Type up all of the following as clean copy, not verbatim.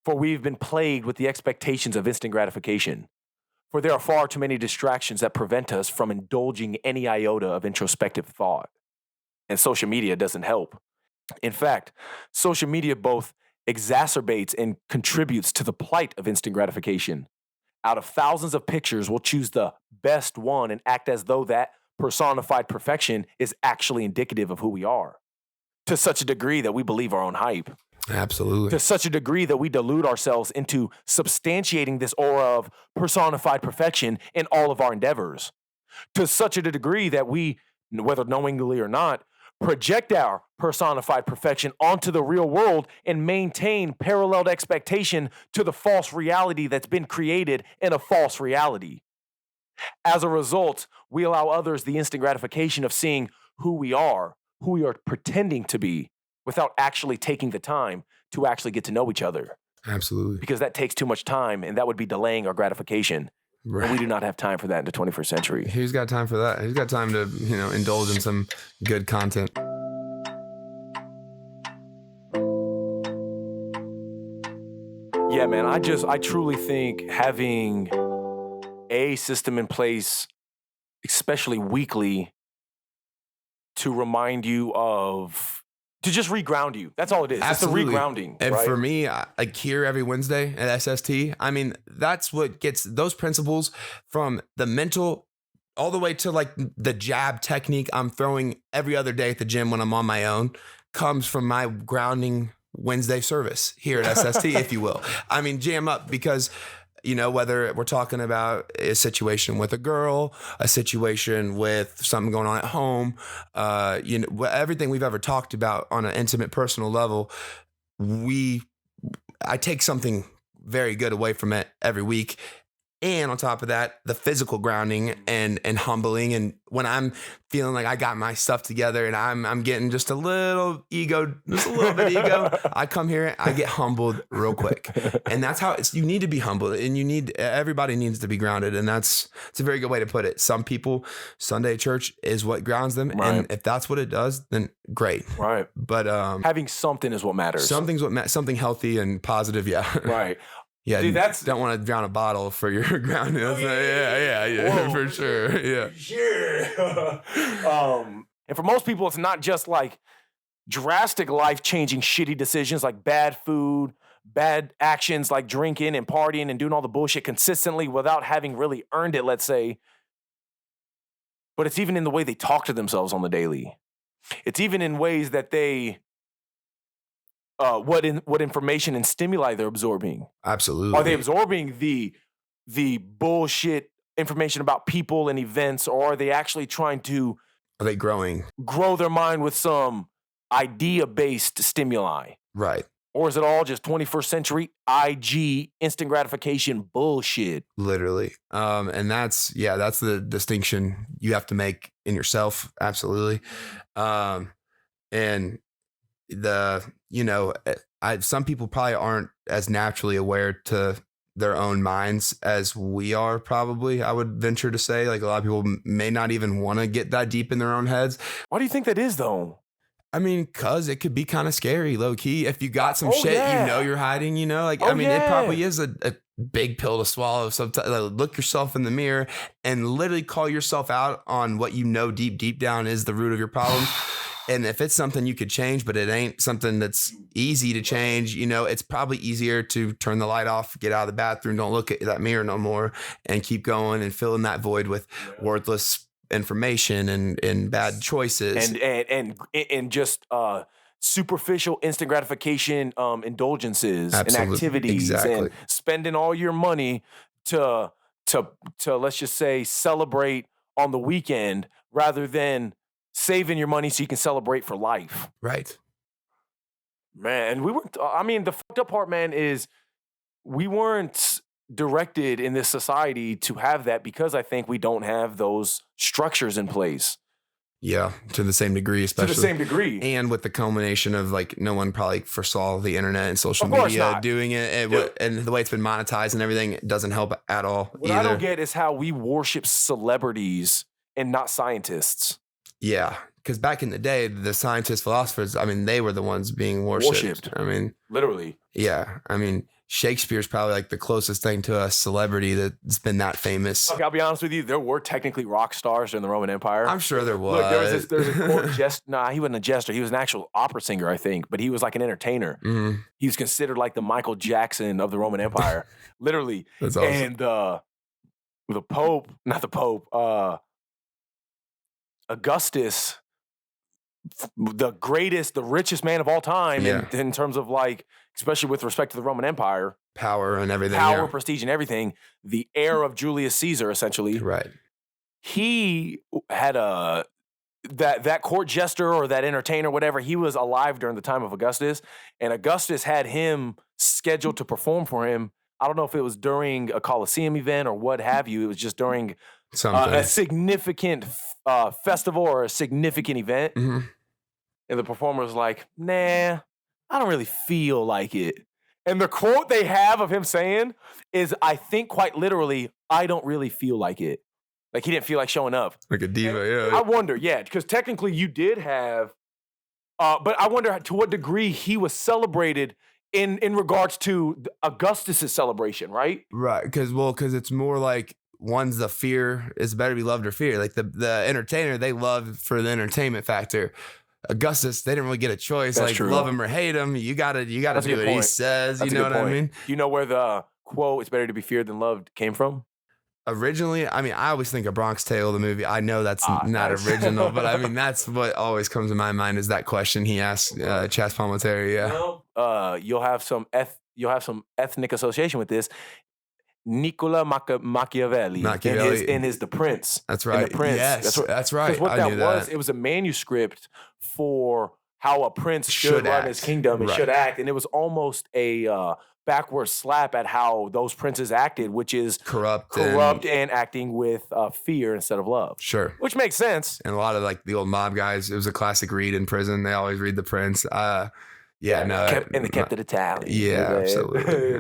For we've been plagued with the expectations of instant gratification. For there are far too many distractions that prevent us from indulging any iota of introspective thought. And social media doesn't help. In fact, social media both exacerbates and contributes to the plight of instant gratification. Out of thousands of pictures, we'll choose the best one and act as though that personified perfection is actually indicative of who we are, to such a degree that we believe our own hype. Absolutely. To such a degree that we delude ourselves into substantiating this aura of personified perfection in all of our endeavors. To such a degree that we, whether knowingly or not, project our personified perfection onto the real world and maintain paralleled expectation to the false reality that's been created in a false reality. As a result, we allow others the instant gratification of seeing who we are pretending to be, without actually taking the time to actually get to know each other. Absolutely. Because that takes too much time, and that would be delaying our gratification. Right. And we do not have time for that in the 21st century. Who's got time for that? Who's got time to, indulge in some good content? Yeah, man, I truly think having a system in place, especially weekly, to remind you to just reground you. That's all it is. Absolutely. It's the regrounding. And right? for me, like here every Wednesday at SST, I mean, that's what gets those principles from the mental all the way to like the jab technique I'm throwing every other day at the gym when I'm on my own comes from my grounding Wednesday service here at SST, if you will. I mean, jam up because whether we're talking about a situation with a girl, a situation with something going on at home, everything we've ever talked about on an intimate, personal level, I take something very good away from it every week. And on top of that, the physical grounding and humbling. And when I'm feeling like I got my stuff together and I'm getting just a little bit ego, I come here, I get humbled real quick. And that's how you need to be humbled, and everybody needs to be grounded. And it's a very good way to put it. Some people, Sunday church is what grounds them. Right. And if that's what it does, then great. Right. But having something is what matters. Something healthy and positive. Yeah. Right. Yeah, dude, don't want to drown a bottle for your grounding. Yeah, for sure. Yeah, sure. And for most people, it's not just like drastic life-changing shitty decisions like bad food, bad actions like drinking and partying and doing all the bullshit consistently without having really earned it, let's say. But it's even in the way they talk to themselves on the daily. It's even in ways that they what information and stimuli they're absorbing. Absolutely. Are they absorbing the bullshit information about people and events, or are they actually trying to Are they growing? Grow their mind with some idea-based stimuli? Right. Or is it all just 21st century IG instant gratification bullshit? Literally. And that's the distinction you have to make in yourself. Absolutely. And some people probably aren't as naturally aware to their own minds as we are, probably, I would venture to say. Like, a lot of people may not even want to get that deep in their own heads. Why do you think that is, though? I mean, because it could be kind of scary, low key. If you got some shit you're hiding, it probably is a big pill to swallow. Sometimes, like, look yourself in the mirror and literally call yourself out on what deep down is the root of your problem. And if it's something you could change, but it ain't something that's easy to change, it's probably easier to turn the light off, get out of the bathroom, don't look at that mirror no more, and keep going and fill in that void with worthless information and bad choices and just superficial instant gratification indulgences. Absolutely. And activities. Exactly. And spending all your money to let's just say celebrate on the weekend rather than saving your money so you can celebrate for life. Right. Man, the fucked up part, man, is we weren't directed in this society to have that because I think we don't have those structures in place. Yeah, to the same degree, especially. To the same degree. And with the culmination of, like, no one probably foresaw the internet and social media doing it. And the way it's been monetized and everything doesn't help at all What I don't get is how we worship celebrities and not scientists. Yeah. Because back in the day, the scientists, philosophers, I mean, they were the ones being worshipped. I mean, literally. Yeah. I mean, Shakespeare's probably like the closest thing to a celebrity that's been that famous. Okay, I'll be honest with you. There were technically rock stars in the Roman Empire. I'm sure there was. Look, there's a court jester. Nah, he wasn't a jester. He was an actual opera singer, I think. But he was like an entertainer. Mm-hmm. He was considered like the Michael Jackson of the Roman Empire, literally. That's awesome. And the Pope, not the Pope, Augustus, the greatest, the richest man of all time in terms of like, especially with respect to the Roman Empire. Power and everything. Power, prestige, and everything. The heir of Julius Caesar, essentially. Right. He had that court jester or that entertainer, whatever, he was alive during the time of Augustus. And Augustus had him scheduled to perform for him. I don't know if it was during a Colosseum event or what have you. It was just during a significant festival or a significant event. Mm-hmm. And the performer was like, nah, I don't really feel like it. And the quote they have of him saying is, I think quite literally, I don't really feel like it. Like he didn't feel like showing up. Like a diva, I wonder, because technically you did have, but I wonder to what degree he was celebrated in regards to Augustus's celebration, right? Right, because it's more like one's the fear, it's better to be loved or feared. Like the entertainer, they love for the entertainment factor. Augustus, they didn't really get a choice. That's like true. Love him or hate him, you gotta do what he says. That's you know what I mean? You know where the quote "It's better to be feared than loved" came from? Originally, I mean, I always think of Bronx Tale, the movie. I know that's not nice. Original, but I mean, that's what always comes to my mind is that question he asked Chas Palminteri. Yeah, you'll have some ethnic association with this. Nicola Machiavelli in his The Prince. That's right. The Prince. Yes, that's right. Because what that was, it was a manuscript for how a prince should run his kingdom and should act, and it was almost a backward slap at how those princes acted, which is corrupt and acting with fear instead of love. Sure, which makes sense. And a lot of like the old mob guys, it was a classic read in prison. They always read The Prince. They kept it Italian. Yeah, absolutely.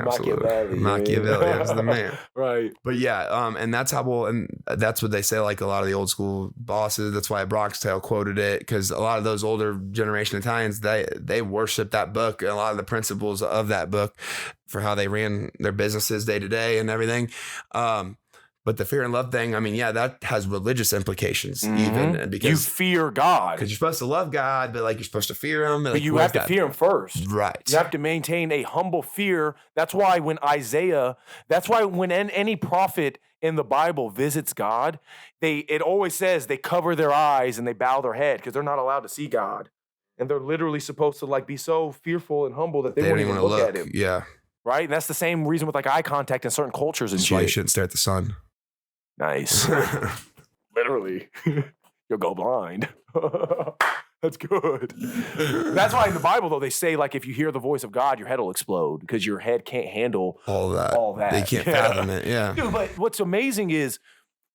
Machiavelli was the man. Right. But and that's how and that's what they say, like a lot of the old school bosses. That's why Bronx Tale quoted it, because a lot of those older generation Italians, they worship that book and a lot of the principles of that book for how they ran their businesses day to day and everything. But the fear and love thing, I mean, that has religious implications, even because you fear God. Because you're supposed to love God, but like you're supposed to fear him. But you have to fear him first. Right. You have to maintain a humble fear. That's why when any prophet in the Bible visits God, it always says they cover their eyes and they bow their head because they're not allowed to see God. And they're literally supposed to like be so fearful and humble that they won't even look at him. Yeah. Right? And that's the same reason with like eye contact in certain cultures. And you shouldn't stare at the sun. Nice. Literally. You'll go blind. That's good. That's why in the Bible, though, they say, like, if you hear the voice of God, your head will explode because your head can't handle all that. They can't fathom it, Dude, but what's amazing is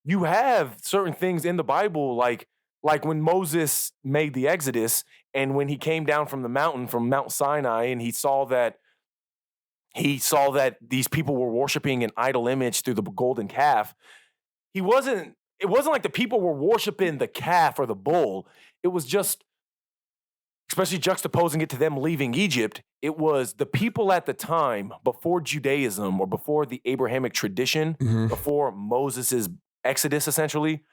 you have certain things in the Bible, like when Moses made the Exodus and when he came down from the mountain, from Mount Sinai, and he saw that these people were worshiping an idol image through the golden calf. It wasn't like the people were worshiping the calf or the bull. It was just, especially juxtaposing it to them leaving Egypt, it was the people at the time before Judaism or before the Abrahamic tradition, before Moses' Exodus, essentially,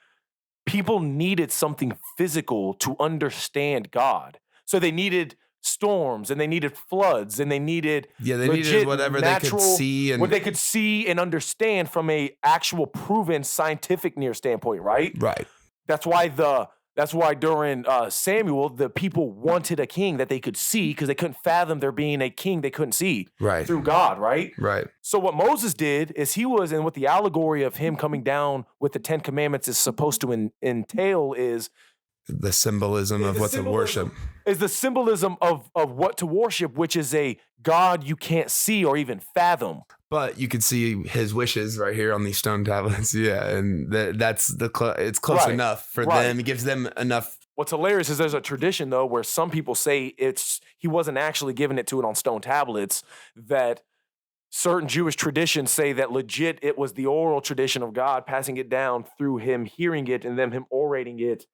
people needed something physical to understand God. So they needed storms and they needed floods and they needed needed whatever they could see and what they could see and understand from a actual proven scientific near standpoint, right? Right. That's why during Samuel, the people wanted a king that they could see because they couldn't fathom there being a king they couldn't see through God, right? Right. So what Moses did is and what the allegory of him coming down with the 10 Commandments is supposed to entail is the symbolism of what to worship. Is the symbolism of what to worship, which is a God you can't see or even fathom. But you can see his wishes right here on these stone tablets. Yeah, and it's close enough for them. It gives them enough. What's hilarious is there's a tradition, though, where some people say he wasn't actually giving it to it on stone tablets, that certain Jewish traditions say that legit it was the oral tradition of God passing it down through him hearing it and then him orating it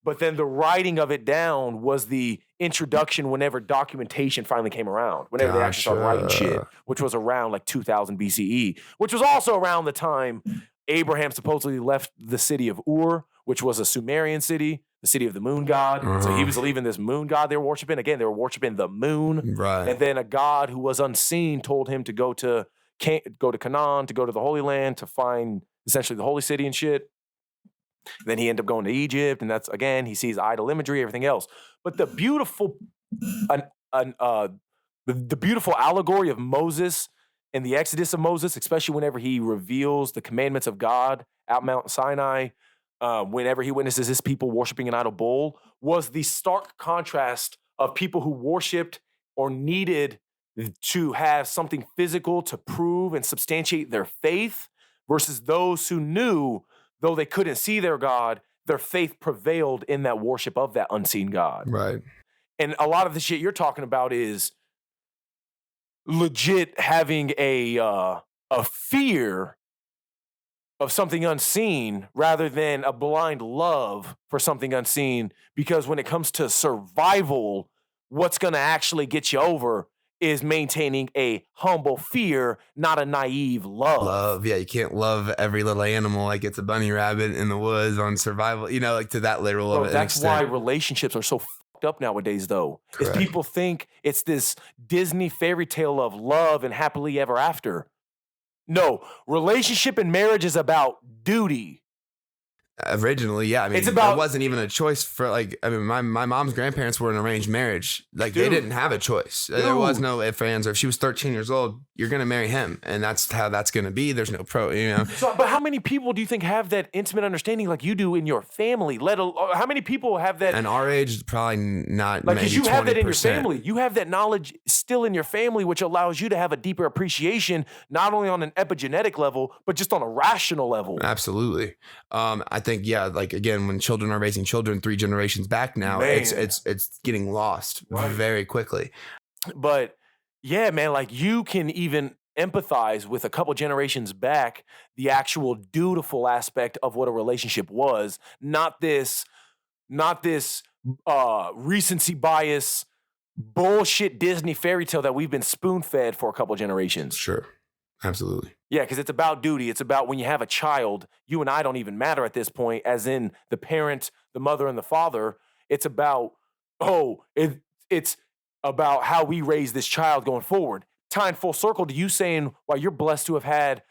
But then the writing of it down was the introduction whenever documentation finally came around, whenever they actually started writing shit, which was around like 2000 BCE, which was also around the time Abraham supposedly left the city of Ur, which was a Sumerian city, the city of the moon god. So he was leaving this moon god they were worshiping. Again, they were worshiping the moon. Right. And then a god who was unseen told him to go to Canaan, to go to the Holy Land, to find essentially the holy city and shit. Then he ended up going to Egypt, and that's, again, he sees idol imagery, everything else. But the beautiful, the beautiful allegory of Moses and the Exodus of Moses, especially whenever he reveals the commandments of God at Mount Sinai, whenever he witnesses his people worshiping an idol bull, was the stark contrast of people who worshipped or needed to have something physical to prove and substantiate their faith versus those who knew, though they couldn't see their God, their faith prevailed in that worship of that unseen God. Right. And a lot of the shit you're talking about is legit having a fear of something unseen rather than a blind love for something unseen. Because when it comes to survival, what's going to actually get you over is maintaining a humble fear, not a naive love. Yeah, you can't love every little animal like it's a bunny rabbit in the woods on survival, like to that literal of an That's extent. why relationships are so fucked up nowadays, though. Correct. Is people think it's this Disney fairy tale of love and happily ever after. No, relationship and marriage is about duty. Originally, yeah. I mean, it wasn't even a choice for my mom's grandparents were an arranged marriage. Like, they didn't have a choice. There was no ifs, ands, or if she was 13 years old, you're going to marry him. And that's how that's going to be. There's no So, but how many people do you think have that intimate understanding like you do in your family? How many people have that? And our age, probably not, like, maybe 20%. You have that in your family. You have that knowledge still in your family, which allows you to have a deeper appreciation, not only on an epigenetic level, but just on a rational level. Absolutely. I think, yeah, like, again, when children are raising children 3 generations back now, it's getting lost very quickly. But yeah, man, like, you can even empathize with a couple generations back the actual dutiful aspect of what a relationship was, not this recency bias bullshit Disney fairy tale that we've been spoon-fed for a couple generations. Sure. Absolutely. Yeah, because it's about duty. It's about when you have a child, you and I don't even matter at this point, as in the parent, the mother, and the father. It's about, it's about how we raise this child going forward. Tying full circle to you saying, well, you're blessed to have had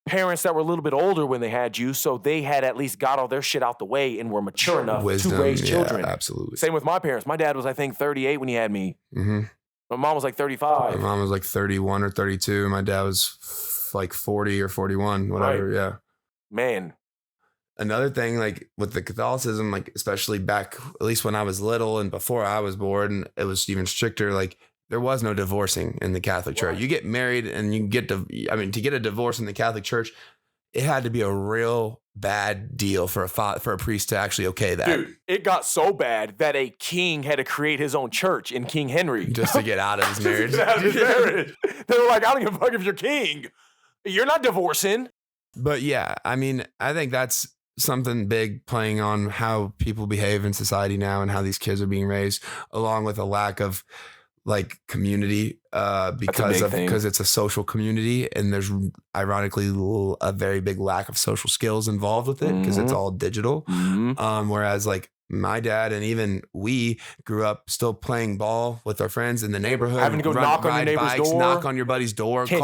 parents that were a little bit older when they had you, so they had at least got all their shit out the way and were mature enough to raise children. Absolutely. Same with my parents. My dad was, I think, 38 when he had me. Mm-hmm. My mom was like 35. My mom was like 31 or 32. My dad was like 40 or 41, whatever. Right. Yeah. Man. Another thing, like with the Catholicism, like especially back, at least when I was little and before I was born, it was even stricter. Like, there was no divorcing in the Catholic Church. You get married and you get to get a divorce in the Catholic Church, it had to be a real bad deal for a priest to actually okay that. Dude, it got so bad that a king had to create his own church in King Henry. Just to get out of his marriage. They were like, I don't give a fuck if you're king. You're not divorcing. But yeah, I mean, I think that's something big playing on how people behave in society now and how these kids are being raised, along with a lack of like community, because it's a social community, and there's ironically a very big lack of social skills involved with it because it's all digital. Whereas like my dad and even we grew up still playing ball with our friends in the neighborhood, having to go knock on your neighbor's door, knock on your buddy's door, can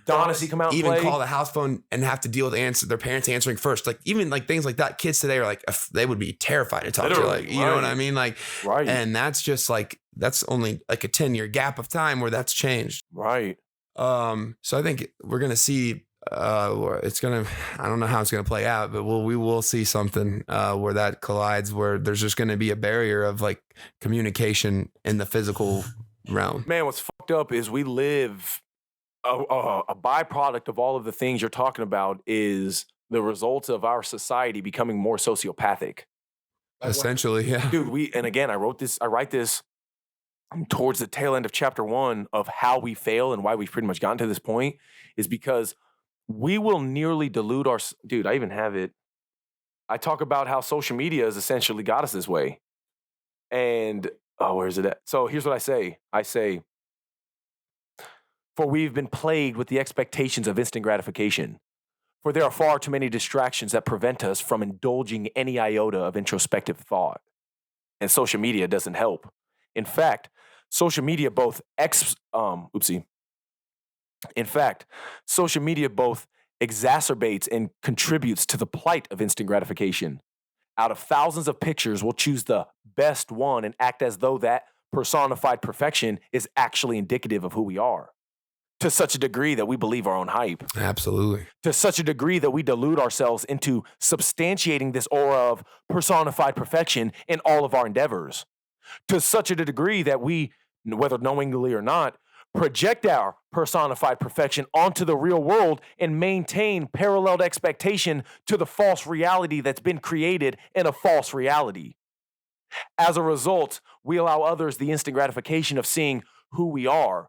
Donnici come out, and play? Call the house phone and have to deal with their parents answering first. Like, even like things like that, kids today are like, they would be terrified to talk to, like, you know what I mean? Like, right. And that's just like, that's only like a 10-year gap of time where that's changed. Right. So I think we're going to see, I don't know how it's going to play out, but we will see something where that collides, where there's just going to be a barrier of like communication in the physical realm. Man, what's fucked up is we live, a byproduct of all of the things you're talking about is the result of our society becoming more sociopathic. Essentially, yeah. Dude, I write this towards the tail end of chapter 1 of how we fail and why we've pretty much gotten to this point is because we will nearly delude dude, I even have it. I talk about how social media has essentially got us this way. And, where is it at? So here's what I say. I say, for we've been plagued with the expectations of instant gratification. For there are far too many distractions that prevent us from indulging any iota of introspective thought. And social media doesn't help. In fact, social media both social media both exacerbates and contributes to the plight of instant gratification. Out of thousands of pictures, we'll choose the best one and act as though that personified perfection is actually indicative of who we are. To such a degree that we believe our own hype. Absolutely. To such a degree that we delude ourselves into substantiating this aura of personified perfection in all of our endeavors. To such a degree that we, whether knowingly or not, project our personified perfection onto the real world and maintain paralleled expectation to the false reality that's been created in a false reality. As a result, we allow others the instant gratification of seeing who we are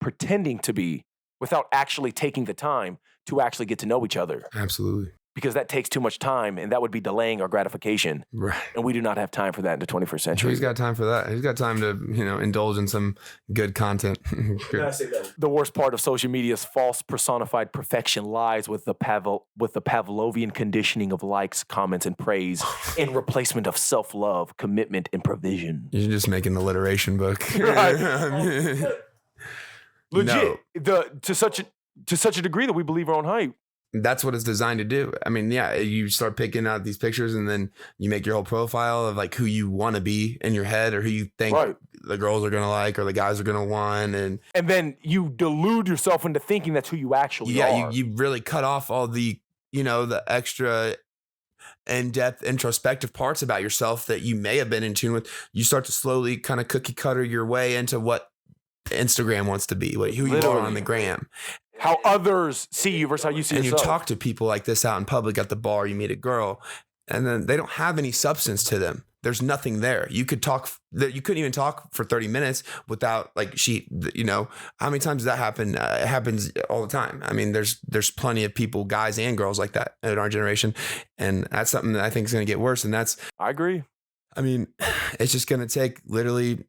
pretending to be, without actually taking the time to actually get to know each other. Absolutely. Because that takes too much time, and that would be delaying our gratification. Right. And we do not have time for that in the 21st century. Who's got time for that? Who's got time to, indulge in some good content? The worst part of social media's false personified perfection lies with the Pavlovian conditioning of likes, comments, and praise in replacement of self-love, commitment, and provision. You're just making the alliteration book. Right. Legit. To such a degree that we believe our own hype. That's what it's designed to do. I mean, yeah, you start picking out these pictures and then you make your whole profile of like who you want to be in your head or who you think the girls are going to like or the guys are going to want. And then you delude yourself into thinking that's who you actually are. Yeah, you really cut off all the, the extra in-depth introspective parts about yourself that you may have been in tune with. You start to slowly kind of cookie cutter your way into what Instagram wants to be, who you are on the gram. How others see you versus how you see yourself. And you talk to people like this out in public at the bar, you meet a girl, and then they don't have any substance to them. There's nothing there. You couldn't even talk for 30 minutes without how many times does that happen? It happens all the time. I mean, there's plenty of people, guys and girls like that in our generation. And that's something that I think is going to get worse. And I agree. I mean, it's just going to take literally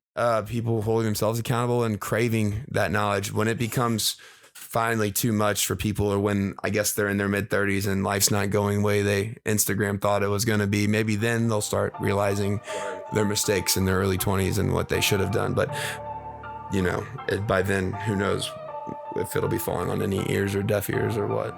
people holding themselves accountable and craving that knowledge. When it becomes finally too much for people, or when I guess they're in their mid-30s and life's not going the way they Instagram thought it was going to be, maybe then they'll start realizing their mistakes in their early 20s and what they should have done. But, by then, who knows if it'll be falling on any ears or deaf ears or what.